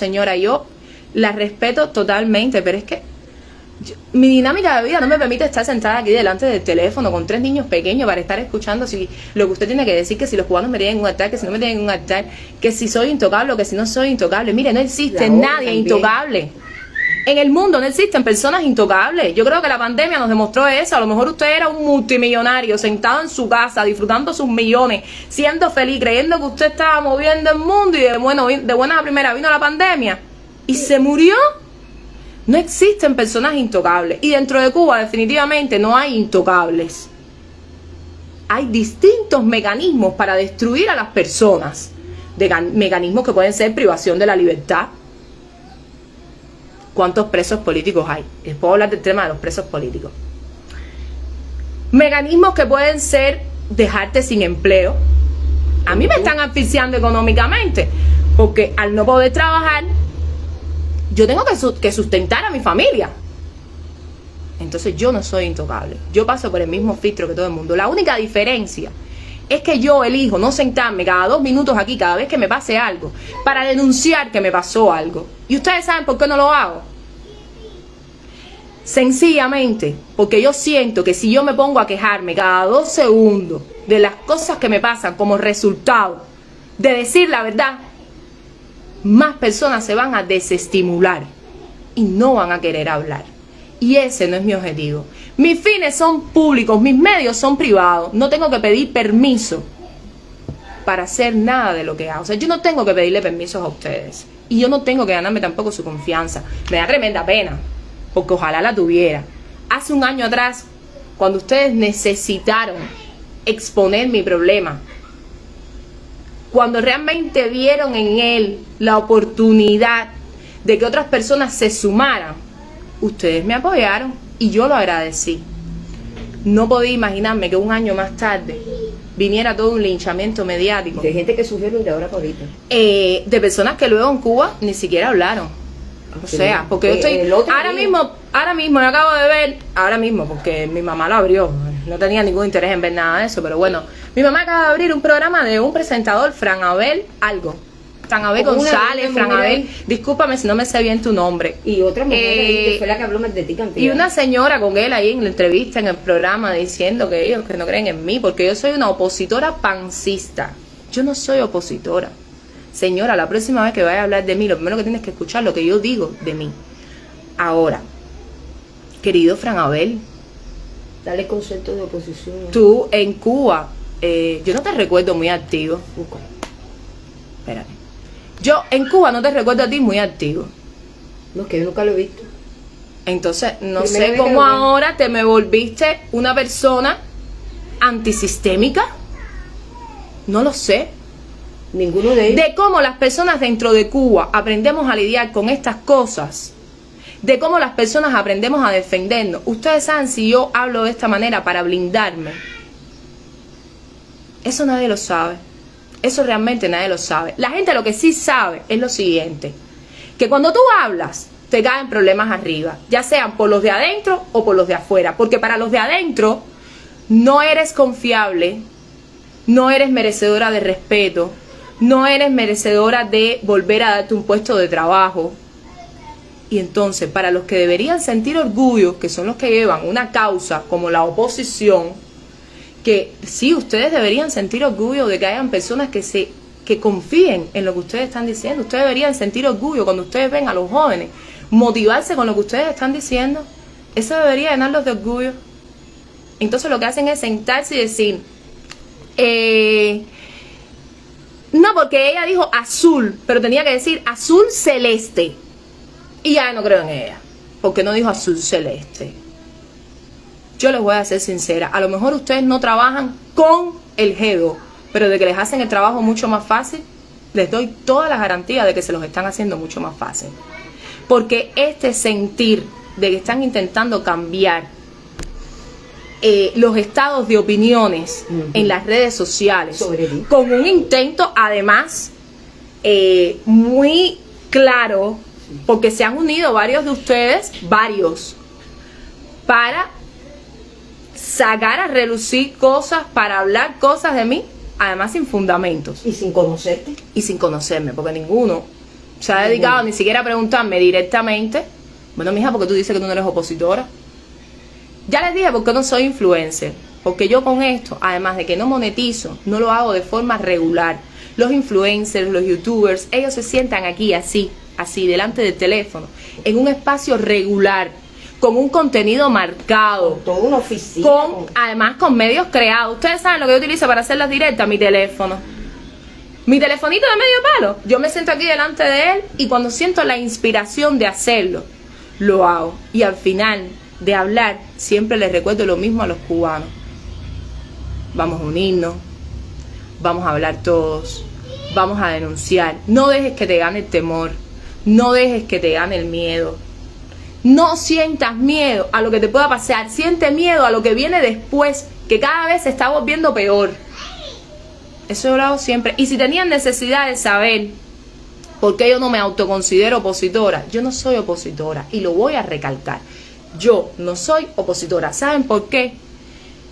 señora, yo la respeto totalmente, pero es que mi dinámica de vida no me permite estar sentada aquí delante del teléfono con 3 niños pequeños para estar escuchando si lo que usted tiene que decir, que si los cubanos me tienen en un altar, que si no me tienen en un altar, que si soy intocable o que si no soy intocable. Mire, no existe nadie intocable. En el mundo no existen personas intocables. Yo creo que la pandemia nos demostró eso. A lo mejor usted era un multimillonario sentado en su casa, disfrutando sus millones, siendo feliz, creyendo que usted estaba moviendo el mundo y de buena a primera vino la pandemia y se murió. No existen personas intocables. Y dentro de Cuba definitivamente no hay intocables. Hay distintos mecanismos para destruir a las personas. Mecanismos que pueden ser privación de la libertad. ¿Cuántos presos políticos hay? Les puedo hablar del tema de los presos políticos. Mecanismos que pueden ser dejarte sin empleo. A mí me están asfixiando económicamente, porque al no poder trabajar, yo tengo que sustentar a mi familia. Entonces yo no soy intocable. Yo paso por el mismo filtro que todo el mundo. La única diferencia es que yo elijo no sentarme cada 2 minutos aquí, cada vez que me pase algo, para denunciar que me pasó algo. ¿Y ustedes saben por qué no lo hago? Sencillamente porque yo siento que si yo me pongo a quejarme cada 2 segundos de las cosas que me pasan como resultado de decir la verdad, más personas se van a desestimular y no van a querer hablar. Y ese no es mi objetivo. Mis fines son públicos, mis medios son privados. No tengo que pedir permiso para hacer nada de lo que hago. O sea, yo no tengo que pedirle permisos a ustedes. Y yo no tengo que ganarme tampoco su confianza. Me da tremenda pena, porque ojalá la tuviera. Hace un año atrás, cuando ustedes necesitaron exponer mi problema, cuando realmente vieron en él la oportunidad de que otras personas se sumaran, ustedes me apoyaron y yo lo agradecí. No podía imaginarme que un año más tarde viniera todo un linchamiento mediático. De gente que surgieron de ahora para ahorita. De personas que luego en Cuba ni siquiera hablaron. O sea, porque yo estoy... Ahora mismo, yo acabo de ver, ahora mismo, porque mi mamá lo abrió. No tenía ningún interés en ver nada de eso, pero bueno. Mi mamá acaba de abrir un programa de un presentador, Fran Abel algo. Fran Abel González, Fran Abel, discúlpame si no me sé bien tu nombre. Y otra mujer ahí que fue la que habló más de ti, cantidad. Y una señora con él ahí en la entrevista, en el programa, diciendo que ellos que no creen en mí, porque yo soy una opositora pancista. Yo no soy opositora. Señora, la próxima vez que vaya a hablar de mí, lo primero que tienes que escuchar lo que yo digo de mí. Ahora, querido Fran Abel, dale concepto de oposición. Tú en Cuba, yo no te recuerdo muy activo. Espérate. Yo en Cuba no te recuerdo a ti muy activo. No, es que yo nunca lo he visto. Entonces, no sé cómo ahora te me volviste una persona antisistémica. No lo sé. Ninguno de ellos. De cómo las personas dentro de Cuba aprendemos a lidiar con estas cosas. De cómo las personas aprendemos a defendernos. Ustedes saben si yo hablo de esta manera para blindarme. Eso nadie lo sabe. Eso realmente nadie lo sabe. La gente lo que sí sabe es lo siguiente. Que cuando tú hablas, te caen problemas arriba. Ya sean por los de adentro o por los de afuera. Porque para los de adentro no eres confiable. No eres merecedora de respeto. No eres merecedora de volver a darte un puesto de trabajo. Y entonces, para los que deberían sentir orgullo, que son los que llevan una causa como la oposición, que sí, ustedes deberían sentir orgullo de que hayan personas que confíen en lo que ustedes están diciendo. Ustedes deberían sentir orgullo cuando ustedes ven a los jóvenes motivarse con lo que ustedes están diciendo. Eso debería llenarlos de orgullo. Entonces lo que hacen es sentarse y decir, no, porque ella dijo azul, pero tenía que decir azul celeste. Y ya no creo en ella, porque no dijo azul celeste. Yo les voy a ser sincera, a lo mejor ustedes no trabajan con el GEDO, pero de que les hacen el trabajo mucho más fácil, les doy todas las garantías de que se los están haciendo mucho más fácil. Porque este sentir de que están intentando cambiar los estados de opiniones en las redes sociales, con un intento además muy claro, porque se han unido varios de ustedes, para sacar a relucir cosas, para hablar cosas de mí, además sin fundamentos. Y sin conocerte. Y sin conocerme, porque ninguno se ha dedicado ni siquiera a preguntarme directamente, bueno, mija, porque tú dices que tú no eres opositora. Ya les dije por qué no soy influencer. Porque yo con esto, además de que no monetizo, no lo hago de forma regular. Los influencers, los youtubers, ellos se sientan aquí así, delante del teléfono, en un espacio regular, con un contenido marcado. Con toda una oficina. Además con medios creados. Ustedes saben lo que yo utilizo para hacer las directas, mi teléfono. Mi telefonito de medio palo. Yo me siento aquí delante de él y cuando siento la inspiración de hacerlo, lo hago. Y al final de hablar, siempre les recuerdo lo mismo a los cubanos. Vamos a unirnos, vamos a hablar todos, vamos a denunciar. No dejes que te gane el temor, no dejes que te gane el miedo. No sientas miedo a lo que te pueda pasar, siente miedo a lo que viene después, que cada vez se está volviendo peor. Eso yo lo hago siempre. Y si tenían necesidad de saber por qué yo no me autoconsidero opositora, yo no soy opositora y lo voy a recalcar. Yo no soy opositora. ¿Saben por qué?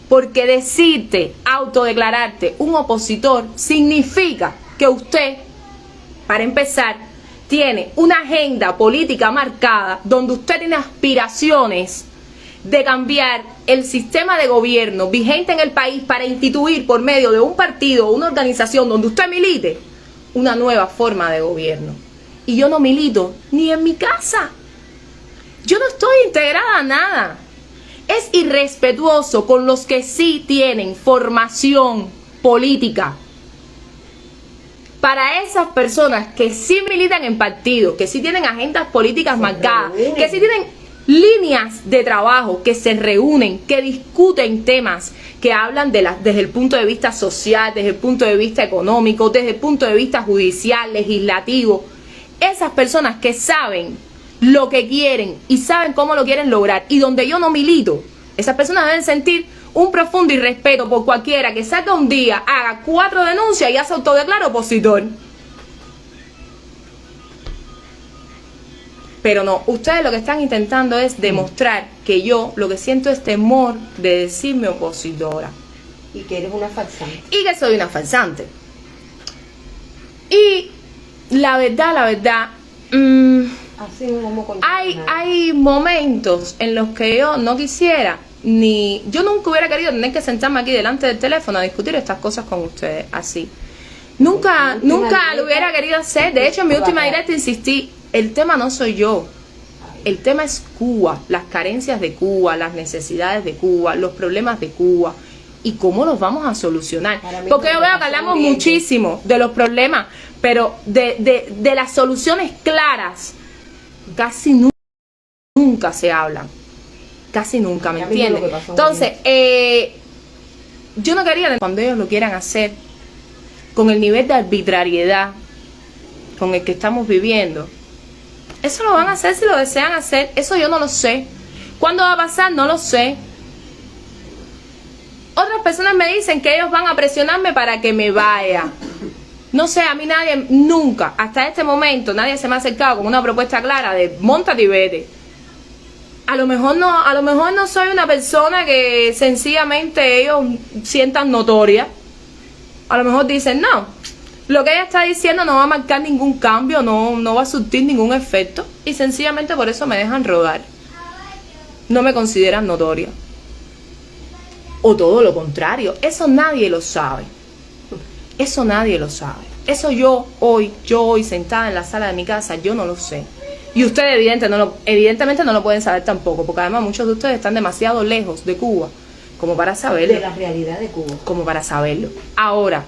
Porque decirte, autodeclararte un opositor significa que usted, para empezar, tiene una agenda política marcada donde usted tiene aspiraciones de cambiar el sistema de gobierno vigente en el país para instituir por medio de un partido o una organización donde usted milite una nueva forma de gobierno. Y yo no milito ni en mi casa. Yo no estoy integrada a nada. Es irrespetuoso con los que sí tienen formación política. Para esas personas que sí militan en partidos, que sí tienen agendas políticas marcadas, que sí tienen líneas de trabajo, que se reúnen, que discuten temas, que hablan desde el punto de vista social, desde el punto de vista económico, desde el punto de vista judicial, legislativo. Esas personas que saben lo que quieren y saben cómo lo quieren lograr y donde yo no milito, esas personas deben sentir un profundo irrespeto por cualquiera que salga un día, haga 4 denuncias y ya se autodeclara opositor. Pero no, ustedes lo que están intentando es demostrar que yo lo que siento es temor de decirme opositora. Y que eres una farsante. Y que soy una farsante. Y la verdad, Así mismo con hay momentos en los que yo no quisiera, yo nunca hubiera querido tener que sentarme aquí delante del teléfono a discutir estas cosas con ustedes así. Nunca lo hubiera querido hacer. De hecho, en mi última directa insistí, el tema no soy yo. El tema es Cuba, las carencias de Cuba, las necesidades de Cuba, los problemas de Cuba y cómo los vamos a solucionar. Porque yo veo que hablamos muchísimo de los problemas, pero de las soluciones claras casi nunca se hablan. Casi nunca, ¿me entiendes? Entonces, yo no quería, cuando ellos lo quieran hacer, con el nivel de arbitrariedad con el que estamos viviendo, eso lo van a hacer si lo desean hacer. Eso yo no lo sé. ¿Cuándo va a pasar? No lo sé. Otras personas me dicen que ellos van a presionarme para que me vaya. No sé, a mí nadie, nunca, hasta este momento, nadie se me ha acercado con una propuesta clara de móntate y vete. A lo mejor no soy una persona que sencillamente ellos sientan notoria. A lo mejor dicen, no, lo que ella está diciendo no va a marcar ningún cambio, no va a surtir ningún efecto. Y sencillamente por eso me dejan rodar. No me consideran notoria. O todo lo contrario, eso nadie lo sabe. Eso nadie lo sabe. Eso yo hoy sentada en la sala de mi casa, yo no lo sé. Y ustedes evidentemente no lo pueden saber tampoco, porque además muchos de ustedes están demasiado lejos de Cuba como para saberlo. De la realidad de Cuba. Como para saberlo. Ahora,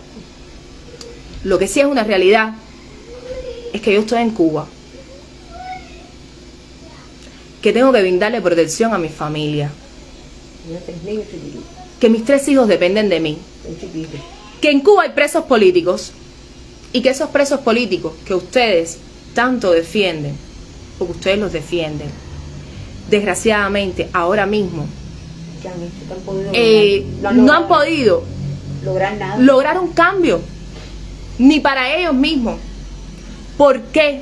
lo que sí es una realidad es que yo estoy en Cuba, que tengo que brindarle protección a mi familia, que mis 3 hijos dependen de mí, que en Cuba hay presos políticos y que esos presos políticos que ustedes tanto defienden, porque ustedes los defienden, desgraciadamente ahora mismo no han podido lograr un cambio, ni para ellos mismos. ¿Por qué?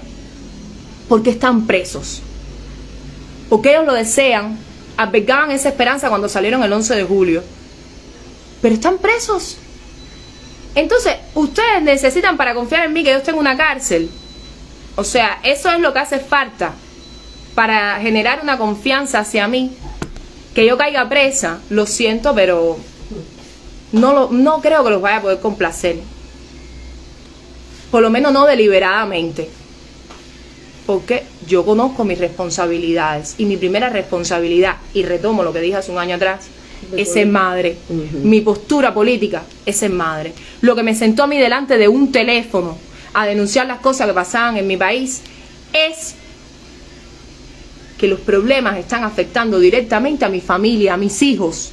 Porque están presos, porque ellos lo desean, albergaban esa esperanza cuando salieron el 11 de julio, pero están presos. Entonces, ustedes necesitan, para confiar en mí, que yo esté en una cárcel, O sea, eso es lo que hace falta para generar una confianza hacia mí. Que yo caiga presa, lo siento, pero no creo que los vaya a poder complacer. Por lo menos no deliberadamente. Porque yo conozco mis responsabilidades. Y mi primera responsabilidad, y retomo lo que dije hace un año atrás, es ser madre. Mi postura política es ser madre. Lo que me sentó a mí delante de un teléfono a denunciar las cosas que pasaban en mi país es que los problemas están afectando directamente a mi familia, a mis hijos.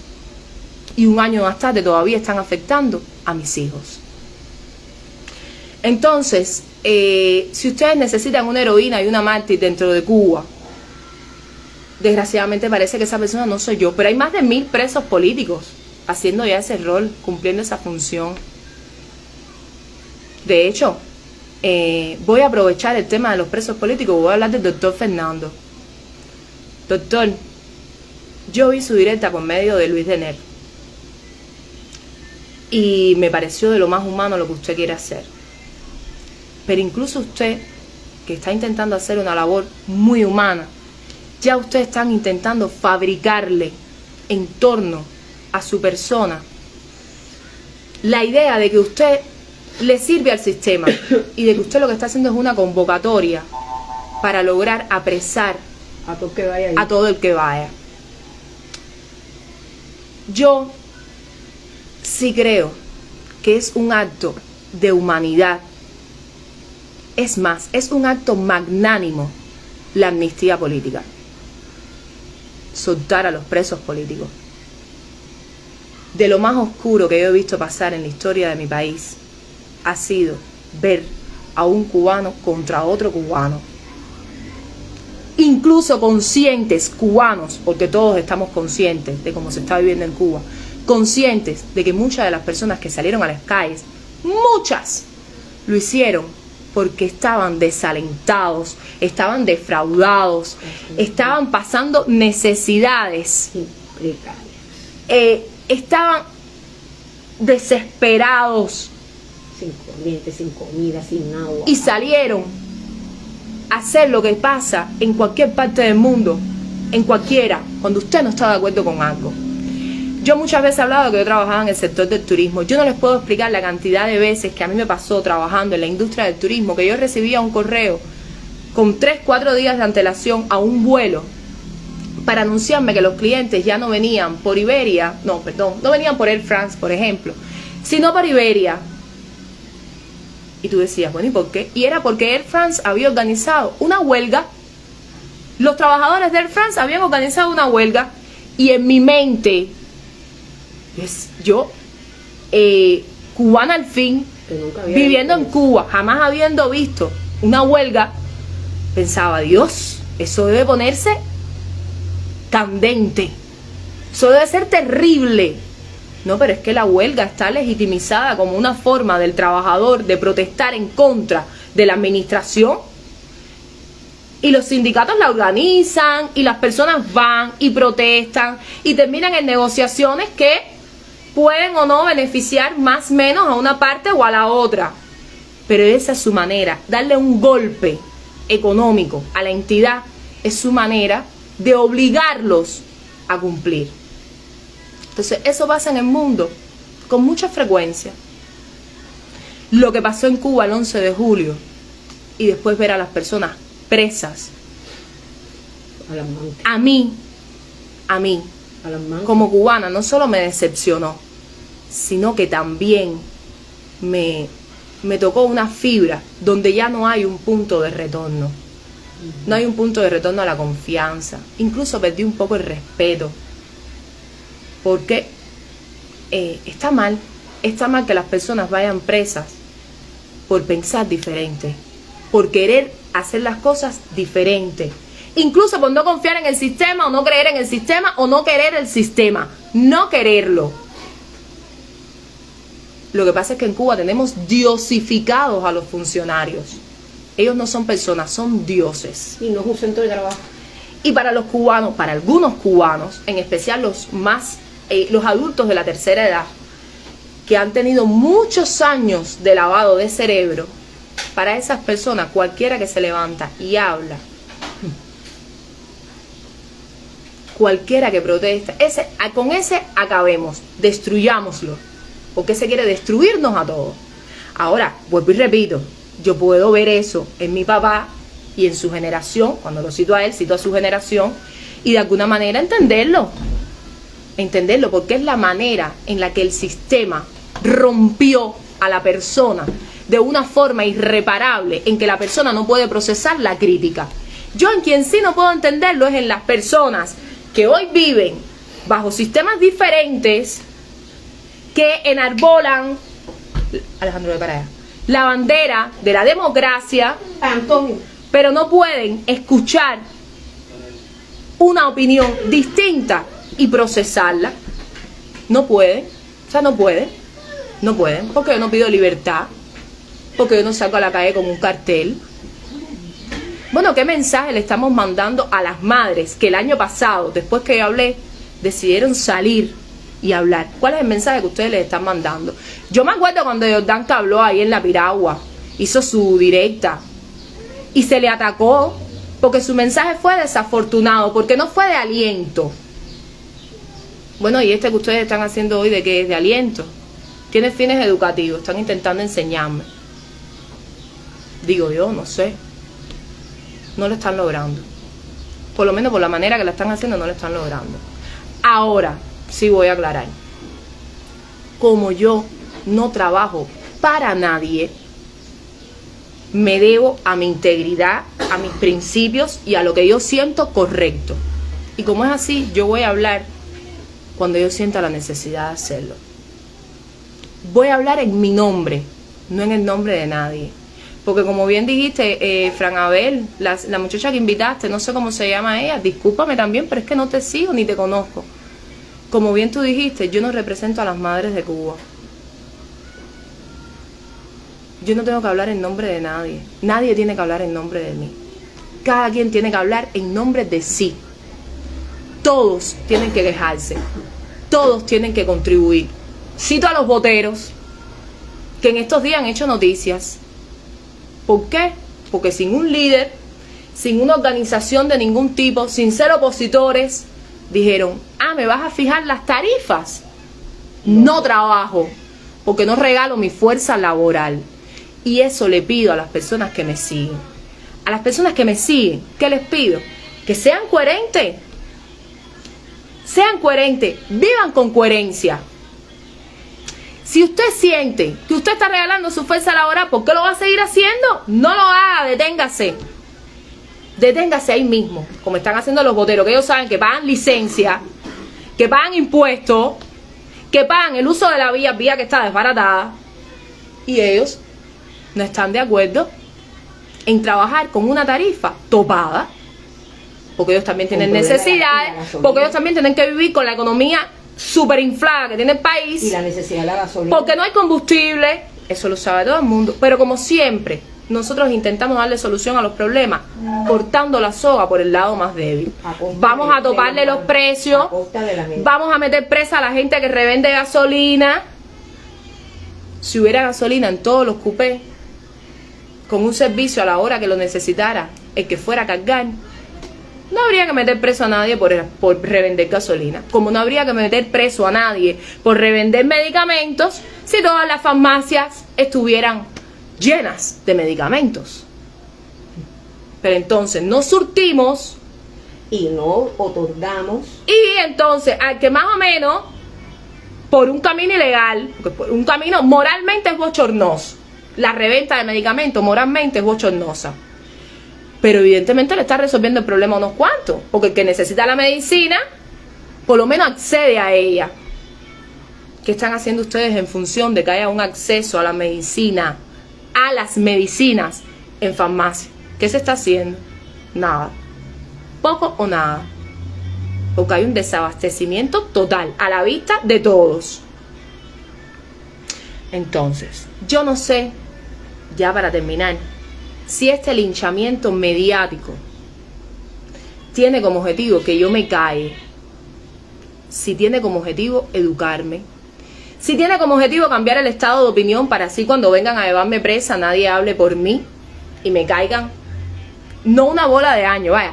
Y un año más tarde todavía están afectando a mis hijos. Entonces, si ustedes necesitan una heroína y una mártir dentro de Cuba, desgraciadamente parece que esa persona no soy yo. Pero hay más de 1000 presos políticos haciendo ya ese rol, cumpliendo esa función. De hecho, voy a aprovechar el tema de los presos políticos. Voy a hablar del doctor Fernando. Doctor, yo vi su directa por medio de Luis Dener y me pareció de lo más humano lo que usted quiere hacer. Pero incluso usted, que está intentando hacer una labor muy humana, ya ustedes están intentando fabricarle en torno a su persona la idea de que usted le sirve al sistema y de que usted lo que está haciendo es una convocatoria para lograr apresar a todo el que vaya. Yo sí creo que es un acto de humanidad. Es más, es un acto magnánimo la amnistía política. Soltar a los presos políticos. De lo más oscuro que yo he visto pasar en la historia de mi país ha sido ver a un cubano contra otro cubano. Incluso conscientes cubanos, porque todos estamos conscientes de cómo se está viviendo en Cuba, conscientes de que muchas de las personas que salieron a las calles, muchas, lo hicieron porque estaban desalentados, estaban defraudados, estaban pasando necesidades, estaban desesperados, sin corriente, sin comida, sin agua, y salieron hacer lo que pasa en cualquier parte del mundo, en cualquiera, cuando usted no está de acuerdo con algo. Yo muchas veces he hablado de que yo trabajaba en el sector del turismo. Yo no les puedo explicar la cantidad de veces que a mí me pasó trabajando en la industria del turismo, que yo recibía un correo con 3-4 días de antelación a un vuelo para anunciarme que los clientes ya no venían por Iberia, no venían por Air France, por ejemplo, sino por Iberia. Y tú decías, bueno, ¿y por qué? Y era porque Air France había organizado una huelga. Los trabajadores de Air France habían organizado una huelga. Y en mi mente, yo, cubana al fin, viviendo en Cuba, jamás habiendo visto una huelga, pensaba, Dios, eso debe ponerse candente. Eso debe ser terrible. No, pero es que la huelga está legitimizada como una forma del trabajador de protestar en contra de la administración. Y los sindicatos la organizan y las personas van y protestan y terminan en negociaciones que pueden o no beneficiar más o menos a una parte o a la otra. Pero esa es su manera, darle un golpe económico a la entidad es su manera de obligarlos a cumplir. Entonces eso pasa en el mundo con mucha frecuencia. Lo que pasó en Cuba el 11 de julio y después ver a las personas presas, a mí, como cubana, no solo me decepcionó, sino que también me tocó una fibra donde ya no hay un punto de retorno. No hay un punto de retorno a la confianza. Incluso perdí un poco el respeto. Porque está mal que las personas vayan presas por pensar diferente, por querer hacer las cosas diferente, incluso por no confiar en el sistema o no creer en el sistema o no querer el sistema, no quererlo. Lo que pasa es que en Cuba tenemos diosificados a los funcionarios. Ellos no son personas, son dioses. Y no es un centro de trabajo. Y para los cubanos, para algunos cubanos, en especial los adultos de la tercera edad, que han tenido muchos años de lavado de cerebro, para esas personas, cualquiera que se levanta y habla, cualquiera que protesta, con ese acabemos, destruyámoslo, porque ese quiere destruirnos a todos. Ahora, vuelvo y repito, yo puedo ver eso en mi papá y en su generación, cuando lo cito a él, cito a su generación, y de alguna manera entenderlo, porque es la manera en la que el sistema rompió a la persona de una forma irreparable, en que la persona no puede procesar la crítica. Yo en quien sí no puedo entenderlo es en las personas que hoy viven bajo sistemas diferentes, que enarbolan, Alejandro, de para allá, la bandera de la democracia, Antonio, pero no pueden escuchar una opinión distinta y procesarla. No pueden, o sea, no pueden, porque yo no pido libertad, porque yo no salgo a la calle con un cartel. Bueno, ¿qué mensaje le estamos mandando a las madres que el año pasado, después que yo hablé, decidieron salir y hablar? ¿Cuál es el mensaje que ustedes les están mandando? Yo me acuerdo cuando Jordan habló ahí en la Piragua, hizo su directa y se le atacó porque su mensaje fue desafortunado, porque no fue de aliento. Bueno, y que ustedes están haciendo hoy, ¿de qué es? De aliento. Tiene fines educativos, están intentando enseñarme. Digo yo, no sé. No lo están logrando. Por lo menos por la manera que la están haciendo, no lo están logrando. Ahora, sí voy a aclarar. Como yo no trabajo para nadie, me debo a mi integridad, a mis principios y a lo que yo siento correcto. Y como es así, yo voy a hablar cuando yo sienta la necesidad de hacerlo. Voy a hablar en mi nombre, no en el nombre de nadie. Porque como bien dijiste, Fran Abel, la muchacha que invitaste, no sé cómo se llama ella, discúlpame también, pero es que no te sigo ni te conozco. Como bien tú dijiste, yo no represento a las madres de Cuba. Yo no tengo que hablar en nombre de nadie. Nadie tiene que hablar en nombre de mí. Cada quien tiene que hablar en nombre de sí. Todos tienen que quejarse. Todos tienen que contribuir. Cito a los boteros, que en estos días han hecho noticias. ¿Por qué? Porque sin un líder, sin una organización de ningún tipo, sin ser opositores, dijeron, me vas a fijar las tarifas. No trabajo, porque no regalo mi fuerza laboral. Y eso le pido a las personas que me siguen. A las personas que me siguen, ¿qué les pido? Que sean coherentes. Sean coherentes, vivan con coherencia. Si usted siente que usted está regalando su fuerza laboral, ¿por qué lo va a seguir haciendo? No lo haga, deténgase. Deténgase ahí mismo, como están haciendo los boteros, que ellos saben que pagan licencia, que pagan impuestos, que pagan el uso de la vía que está desbaratada, y ellos no están de acuerdo en trabajar con una tarifa topada, porque ellos también tienen necesidades, porque ellos también tienen que vivir con la economía súper inflada que tiene el país, y la necesidad de la gasolina, porque no hay combustible. Eso lo sabe todo el mundo, pero como siempre nosotros intentamos darle solución a los problemas cortando la soga por el lado más débil. Vamos a toparle los precios, vamos a meter presa a la gente que revende gasolina. Si hubiera gasolina en todos los cupés, con un servicio a la hora que lo necesitara el que fuera a cargar, no habría que meter preso a nadie por revender gasolina, como no habría que meter preso a nadie por revender medicamentos si todas las farmacias estuvieran llenas de medicamentos. Pero entonces no surtimos y no otorgamos, y entonces al que más o menos por un camino ilegal, porque por un camino moralmente es bochornoso, la reventa de medicamentos moralmente es bochornosa, pero evidentemente le está resolviendo el problema a unos cuantos, porque el que necesita la medicina por lo menos accede a ella. ¿Qué están haciendo ustedes en función de que haya un acceso a la medicina, a las medicinas en farmacia? ¿Qué se está haciendo? Nada, poco o nada, porque hay un desabastecimiento total a la vista de todos. Entonces, yo no sé, ya para terminar, si este linchamiento mediático tiene como objetivo que yo me calle, si tiene como objetivo educarme, Si tiene como objetivo cambiar el estado de opinión para así cuando vengan a llevarme presa nadie hable por mí y me caigan, no una bola de año, vaya,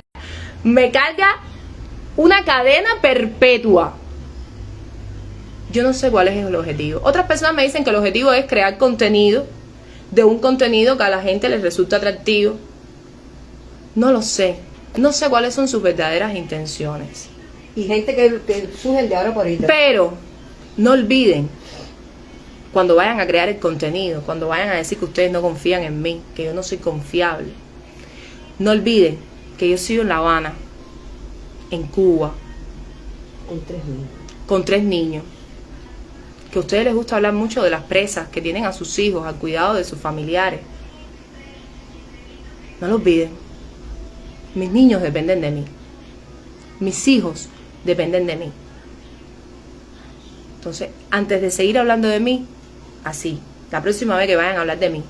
me caiga una cadena perpetua. Yo no sé cuál es el objetivo. Otras personas me dicen que el objetivo es crear contenido, de un contenido que a la gente les resulta atractivo. No lo sé. No sé cuáles son sus verdaderas intenciones. Y gente que surgen de ahora por ahorita. Pero no olviden, cuando vayan a crear el contenido, cuando vayan a decir que ustedes no confían en mí, que yo no soy confiable, no olviden que yo sigo en La Habana, en Cuba, Con 3 niños. con 3 niños. Que a ustedes les gusta hablar mucho de las presas que tienen a sus hijos, al cuidado de sus familiares. No lo olviden. Mis niños dependen de mí. Mis hijos dependen de mí. Entonces, antes de seguir hablando de mí, así, la próxima vez que vayan a hablar de mí,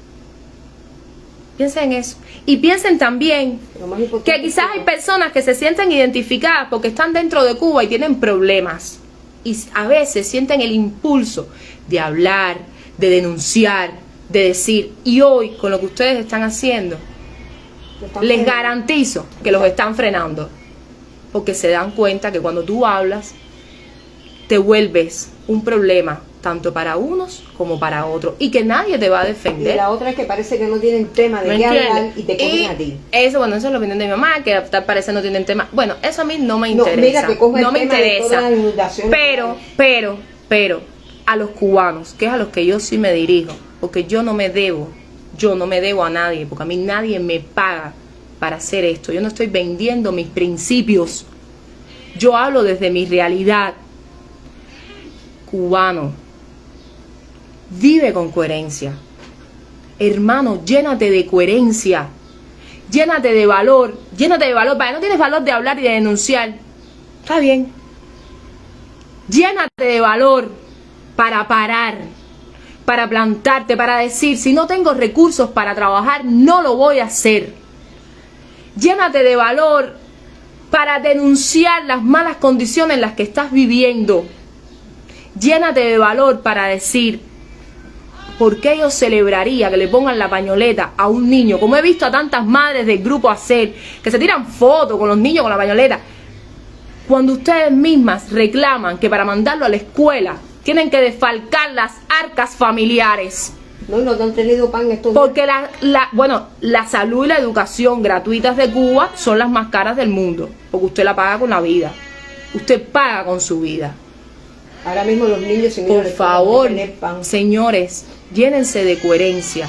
piensen en eso. Y piensen también Lo más importante que quizás hay personas que se sienten identificadas porque están dentro de Cuba y tienen problemas. Y a veces sienten el impulso de hablar, de denunciar, de decir. Y hoy, con lo que ustedes están haciendo, les garantizo que los están frenando. Porque se dan cuenta que cuando tú hablas, te vuelves un problema, tanto para unos como para otros. Y que nadie te va a Y defender. la otra es que parece que no tienen tema de ¿Me qué entiendes? hablar y te cogen a ti. Eso, bueno, eso es la opinión de mi mamá, que tal parece no tienen tema. Bueno, eso a mí no me No, interesa. mira que coge el no me tema de interesa. todas las inundaciones. Pero, a los cubanos, que es a los que yo sí me dirijo, porque yo no me debo a nadie, porque a mí nadie me paga para hacer esto. Yo no estoy vendiendo mis principios. Yo hablo desde mi realidad. Cubano, vive con coherencia. Hermano, llénate de coherencia. Llénate de valor. Vaya, no tienes valor de hablar y de denunciar. Está bien. Llénate de valor para parar, para plantarte, para decir, si no tengo recursos para trabajar, no lo voy a hacer. Llénate de valor para denunciar las malas condiciones en las que estás viviendo. Llénate de valor para decir, ¿por qué yo celebraría que le pongan la pañoleta a un niño? Como he visto a tantas madres del grupo hacer, que se tiran fotos con los niños con la pañoleta. Cuando ustedes mismas reclaman que para mandarlo a la escuela tienen que desfalcar las arcas familiares. No, y no te han tenido pan estos días. Porque la salud y la educación gratuitas de Cuba son las más caras del mundo. Porque usted la paga con la vida. Usted paga con su vida. Ahora mismo los niños sin ir a Por la escuela favor, no tener pan. señores, llénense de coherencia.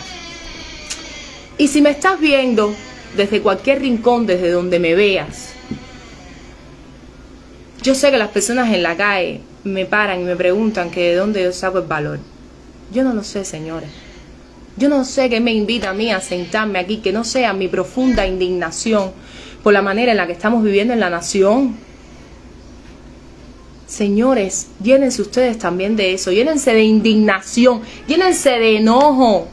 Y si me estás viendo desde cualquier rincón, desde donde me veas, yo sé que las personas en la calle me paran y me preguntan que de dónde yo saco el valor. Yo no lo sé, señores. Yo no sé qué me invita a mí a sentarme aquí, que no sea mi profunda indignación por la manera en la que estamos viviendo en la nación. Señores, llénense ustedes también de eso, llénense de indignación, llénense de enojo,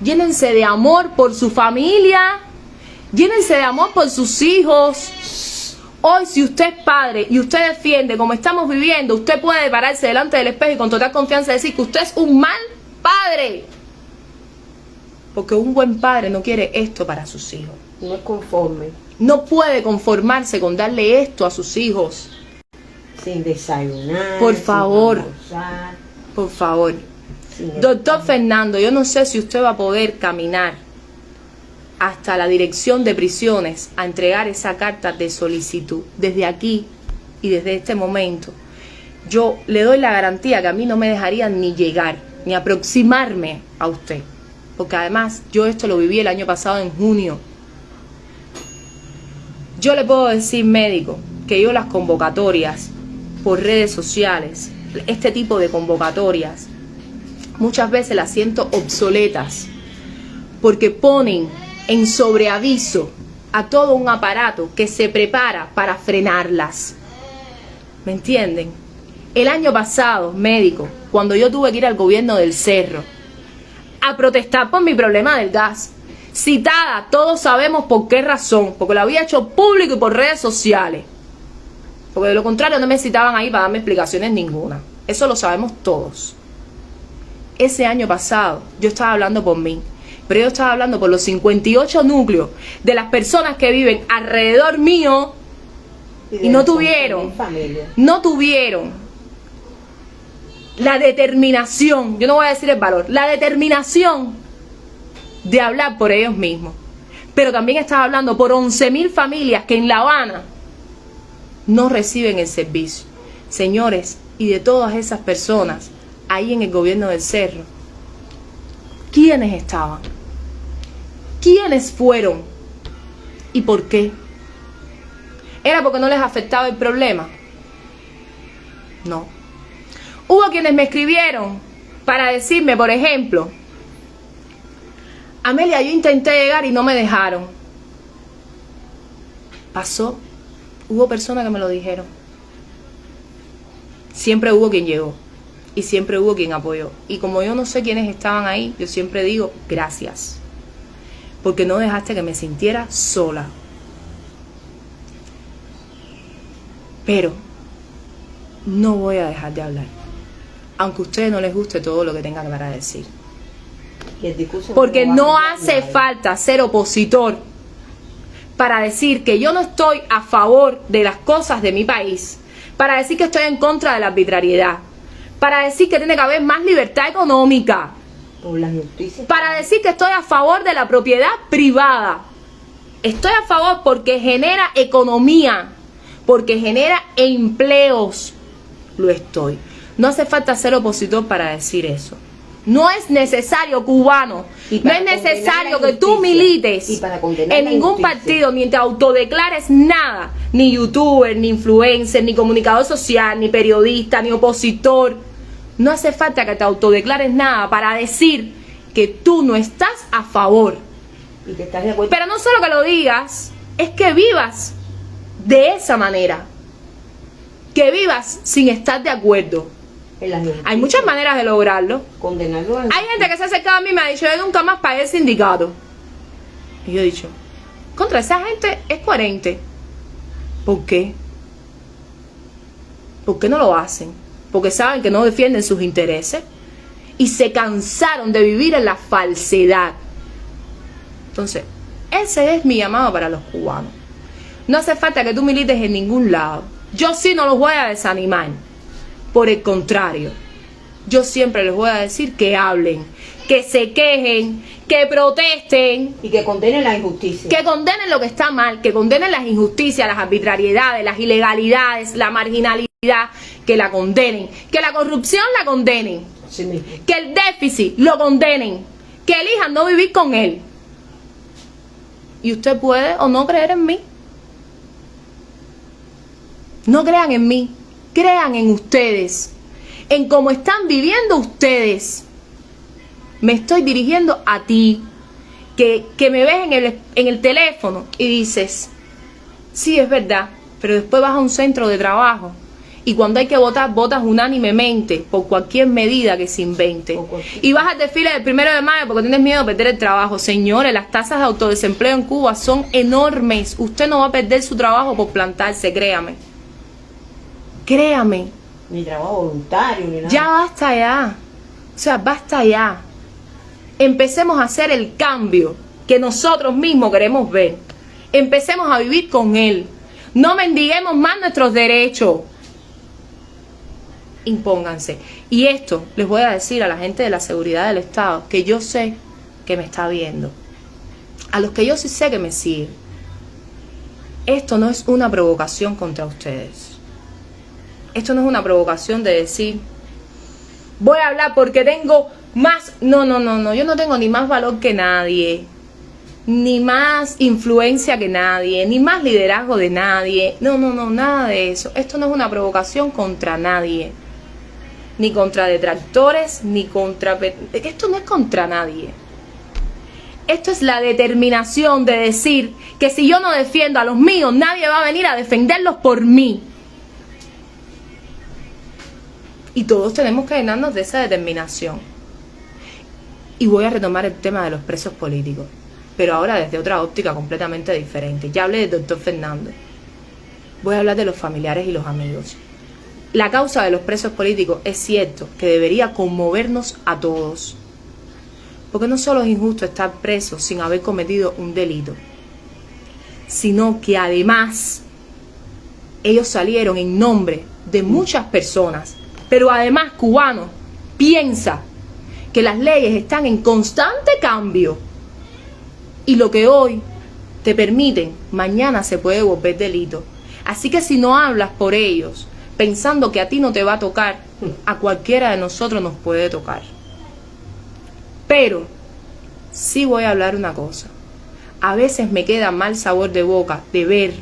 llénense de amor por su familia, llénense de amor por sus hijos. Hoy, si usted es padre y usted defiende como estamos viviendo, usted puede pararse delante del espejo y con total confianza decir que usted es un mal padre. Porque un buen padre no quiere esto para sus hijos. No es conforme. No puede conformarse con darle esto a sus hijos. Sin desayunar. Por favor. Sin almorzar, Por favor. sin Doctor Fernando, yo no sé si usted va a poder caminar hasta la dirección de prisiones a entregar esa carta de solicitud. Desde aquí y desde este momento, yo le doy la garantía que a mí no me dejarían ni llegar, ni aproximarme a usted. Porque además, yo esto lo viví el año pasado en junio. Yo le puedo decir, médico, que yo las convocatorias por redes sociales, este tipo de convocatorias, muchas veces las siento obsoletas, porque ponen en sobreaviso a todo un aparato que se prepara para frenarlas. ¿Me entienden? El año pasado, médico, cuando yo tuve que ir al gobierno del Cerro a protestar por mi problema del gas, citada, todos sabemos por qué razón, porque lo había hecho público y por redes sociales, porque de lo contrario no me citaban ahí para darme explicaciones ninguna. Eso lo sabemos todos. Ese año pasado yo estaba hablando por mí, pero yo estaba hablando por los 58 núcleos de las personas que viven alrededor mío y no tuvieron la determinación, yo no voy a decir el valor, la determinación de hablar por ellos mismos. Pero también estaba hablando por 11.000 familias que en La Habana no reciben el servicio. Señores, y de todas esas personas ahí en el gobierno del Cerro, ¿quiénes estaban? ¿Quiénes fueron? ¿Y por qué? ¿Era porque no les afectaba el problema? No. Hubo quienes me escribieron para decirme, por ejemplo, Amelia, yo intenté llegar y no me dejaron. Pasó. Hubo personas que me lo dijeron. Siempre hubo quien llegó. Y siempre hubo quien apoyó. Y como yo no sé quiénes estaban ahí, yo siempre digo gracias. Porque no dejaste que me sintiera sola. Pero no voy a dejar de hablar. Aunque a ustedes no les guste todo lo que tenga para decir. Porque no hace falta ser opositor para decir que yo no estoy a favor de las cosas de mi país, para decir que estoy en contra de la arbitrariedad, para decir que tiene que haber más libertad económica, para decir que estoy a favor de la propiedad privada. Estoy a favor porque genera economía, porque genera empleos. Lo estoy. No hace falta ser opositor para decir eso. No es necesario, cubano, no es necesario que tú milites en ningún partido, ni te autodeclares nada, ni youtuber, ni influencer, ni comunicador social, ni periodista, ni opositor. No hace falta que te autodeclares nada para decir que tú no estás a favor. Pero no solo que lo digas, es que vivas de esa manera, que vivas sin estar de acuerdo. Hay muchas maneras de lograrlo. Hay gente que se ha acercado a mí y me ha dicho, yo nunca más pagué el sindicato. Y yo he dicho, contra esa gente es coherente. ¿Por qué? ¿Por qué no lo hacen? Porque saben que no defienden sus intereses y se cansaron de vivir en la falsedad. Entonces, ese es mi llamado para los cubanos. No hace falta que tú milites en ningún lado. Yo sí no los voy a desanimar. Por el contrario, yo siempre les voy a decir que hablen, que se quejen, que protesten. Y que condenen la injusticia. Que condenen lo que está mal, que condenen las injusticias, las arbitrariedades, las ilegalidades, la marginalidad, que la condenen. Que la corrupción la condenen. Sí mismo. Que el déficit lo condenen. Que elijan no vivir con él. Y usted puede o no creer en mí. No crean en mí. Crean en ustedes, en cómo están viviendo ustedes. Me estoy dirigiendo a ti, que me ves en el teléfono y dices, sí, es verdad, pero después vas a un centro de trabajo y cuando hay que votar, votas unánimemente por cualquier medida que se invente. Y vas al desfile del 1 de mayo porque tienes miedo de perder el trabajo. Señores, las tasas de autodesempleo en Cuba son enormes. Usted no va a perder su trabajo por plantarse, créame. Créame. Ni trabajo voluntario, ni nada. Ya basta ya. O sea, basta ya. Empecemos a hacer el cambio que nosotros mismos queremos ver. Empecemos a vivir con él. No mendiguemos más nuestros derechos. Impónganse. Y esto les voy a decir a la gente de la seguridad del Estado, que yo sé que me está viendo. A los que yo sí sé que me siguen. Esto no es una provocación contra ustedes. Esto no es una provocación de decir, voy a hablar porque tengo más. No, yo no tengo ni más valor que nadie, ni más influencia que nadie, ni más liderazgo de nadie. No, nada de eso. Esto no es una provocación contra nadie, ni contra detractores, ni contra... Esto no es contra nadie. Esto es la determinación de decir que si yo no defiendo a los míos, nadie va a venir a defenderlos por mí. Y todos tenemos que llenarnos de esa determinación. Y voy a retomar el tema de los presos políticos, pero ahora desde otra óptica completamente diferente. Ya hablé del doctor Fernández. Voy a hablar de los familiares y los amigos. la causa de los presos políticos es cierto que debería conmovernos a todos. Porque no solo es injusto estar preso sin haber cometido un delito, sino que además ellos salieron en nombre de muchas personas. Pero además, cubano, piensa que las leyes están en constante cambio y lo que hoy te permiten, mañana se puede volver delito. Así que si no hablas por ellos, pensando que a ti no te va a tocar, a cualquiera de nosotros nos puede tocar. Pero sí voy a hablar una cosa. A veces me queda mal sabor de boca de ver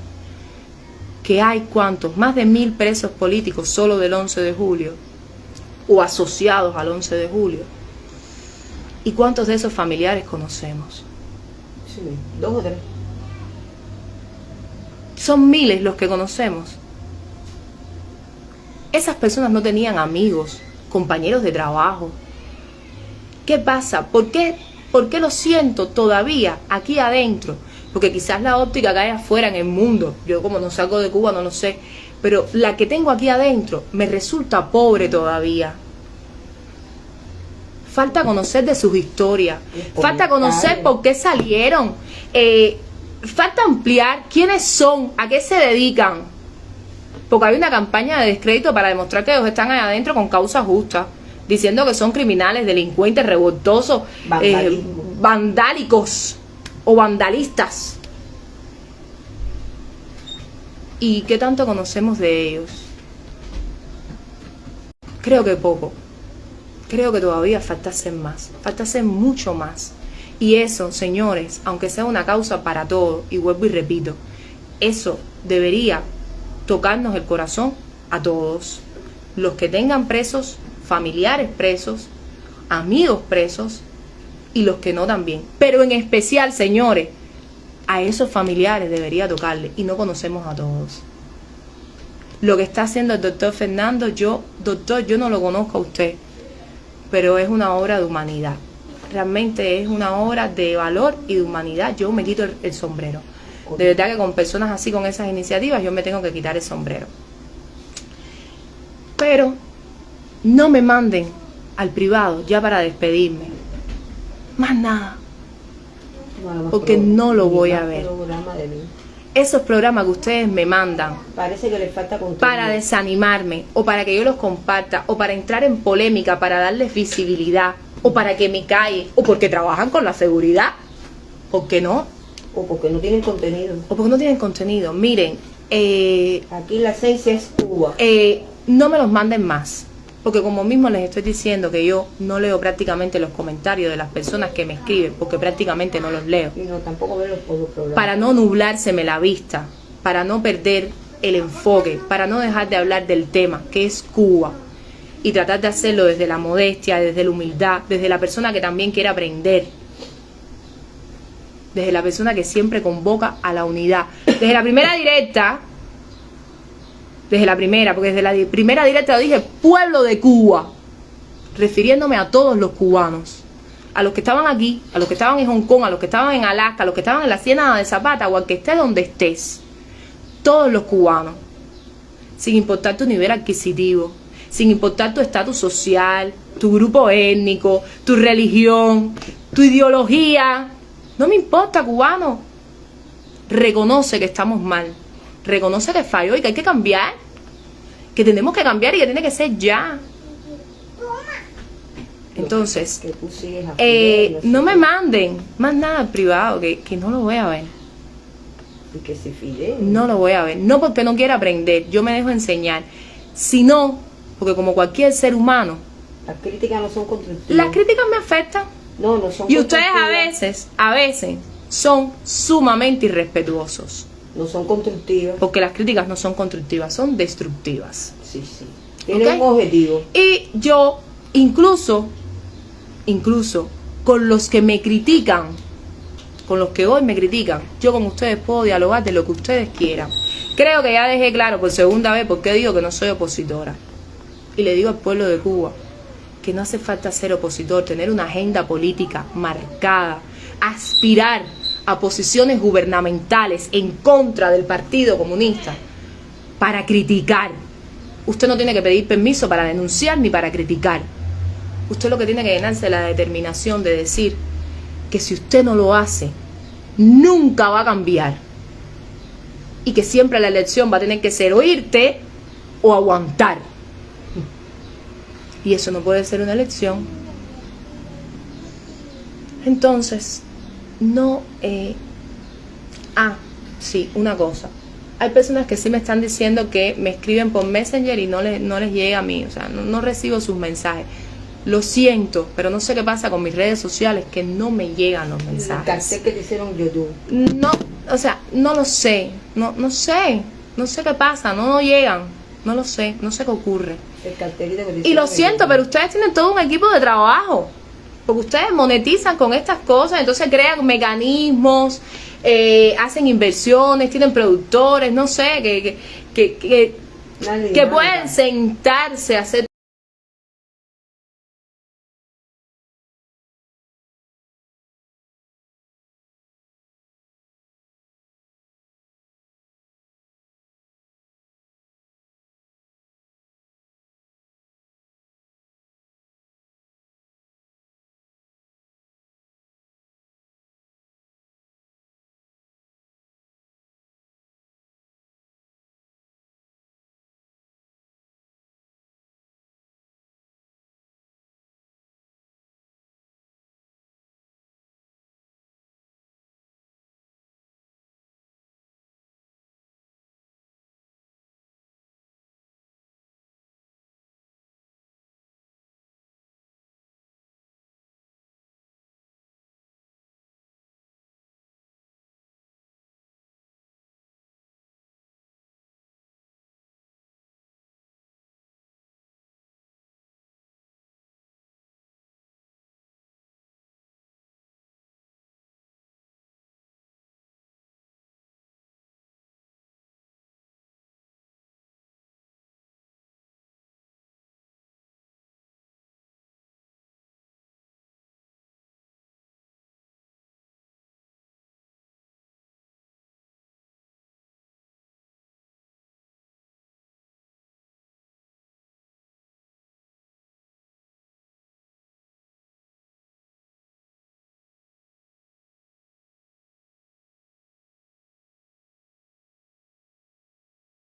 que hay cuantos, más de 1000 presos políticos solo del 11 de julio o asociados al 11 de julio. ¿Y cuántos de esos familiares conocemos? Sí, 2 o 3. Son miles los que conocemos. Esas personas no tenían amigos, compañeros de trabajo. ¿Qué pasa? ¿Por qué lo siento todavía aquí adentro? Porque quizás la óptica que hay afuera en el mundo, yo como no salgo de Cuba no lo sé, pero la que tengo aquí adentro me resulta pobre todavía. Falta conocer de sus historias, falta conocer por qué salieron, falta ampliar quiénes son, a qué se dedican. Porque hay una campaña de descrédito para demostrar que ellos están ahí adentro con causa justa, diciendo que son criminales, delincuentes, revoltosos, vandálicos o vandalistas. ¿Y qué tanto conocemos de ellos? Creo que poco. Creo que todavía falta hacer más, falta hacer mucho más. Y eso, señores, aunque sea una causa para todos, y vuelvo y repito, eso debería tocarnos el corazón a todos. Los que tengan presos, familiares presos, amigos presos, y los que no también. Pero en especial, señores, a esos familiares debería tocarle, y no conocemos a todos. Lo que está haciendo el doctor Fernando, doctor, yo no lo conozco a usted, pero es una obra de humanidad. Realmente es una obra de valor y de humanidad. Yo me quito el sombrero. De verdad que con personas así, con esas iniciativas, yo me tengo que quitar el sombrero. Pero no me manden al privado ya para despedirme. Más nada. Porque no lo voy a ver. Esos programas que ustedes me mandan, parece que les falta contenido, para desanimarme, o para que yo los comparta, o para entrar en polémica, para darles visibilidad, o para que me calle, o porque trabajan con la seguridad. ¿Por qué no? O porque no tienen contenido. O porque no tienen contenido. Miren, aquí la esencia es Cuba. No me los manden más. Porque como mismo les estoy diciendo que yo no leo prácticamente los comentarios de las personas que me escriben, porque prácticamente no los leo. Y no, tampoco veo los programas. Para no nublárseme la vista, para no perder el enfoque, para no dejar de hablar del tema, que es Cuba. Y tratar de hacerlo desde la modestia, desde la humildad, desde la persona que también quiere aprender. Desde la persona que siempre convoca a la unidad. Desde la primera directa, porque desde la primera directa lo dije, pueblo de Cuba, refiriéndome a todos los cubanos, a los que estaban aquí, a los que estaban en Hong Kong, a los que estaban en Alaska, a los que estaban en la Ciénaga de Zapata, o al que esté donde estés, todos los cubanos, sin importar tu nivel adquisitivo, sin importar tu estatus social, tu grupo étnico, tu religión, tu ideología, no me importa, cubano. Reconoce que estamos mal, reconoce que falló y que hay que cambiar, que tenemos que cambiar y que tiene que ser ya. Entonces, no me manden más nada al privado, que no lo voy a ver. Y que se fiden. No lo voy a ver, no porque no quiera aprender, yo me dejo enseñar, sino porque como cualquier ser humano, las críticas no son constructivas. Las críticas me afectan. No son. Y ustedes a veces son sumamente irrespetuosos. No son constructivas. Porque las críticas no son constructivas, son destructivas. Sí. Tienen un objetivo. Y yo, incluso, con los que me critican, con los que hoy me critican, yo con ustedes puedo dialogar de lo que ustedes quieran. Creo que ya dejé claro por segunda vez por qué digo que no soy opositora. Y le digo al pueblo de Cuba que no hace falta ser opositor, tener una agenda política marcada, aspirar a posiciones gubernamentales en contra del Partido Comunista para criticar Usted no tiene que pedir permiso para denunciar ni para criticar. Usted lo que tiene que llenarse la determinación de decir que si usted no lo hace, nunca va a cambiar. Y que siempre la elección va a tener que ser o irte o aguantar. Y eso no puede ser una elección. Entonces, no... sí, una cosa. Hay personas que sí me están diciendo que me escriben por Messenger y no les llega a mí. O sea, no recibo sus mensajes. Lo siento, pero no sé qué pasa con mis redes sociales, que no me llegan los mensajes. El cartel que te hicieron en YouTube. No, o sea, no lo sé. No sé qué pasa, no llegan. No lo sé, no sé qué ocurre. El cartelito que te Y hicieron lo en siento, YouTube. pero ustedes tienen todo un equipo de trabajo. Porque ustedes monetizan con estas cosas, entonces crean mecanismos, hacen inversiones, tienen productores, no sé, que Una pueden dinámica. sentarse a hacer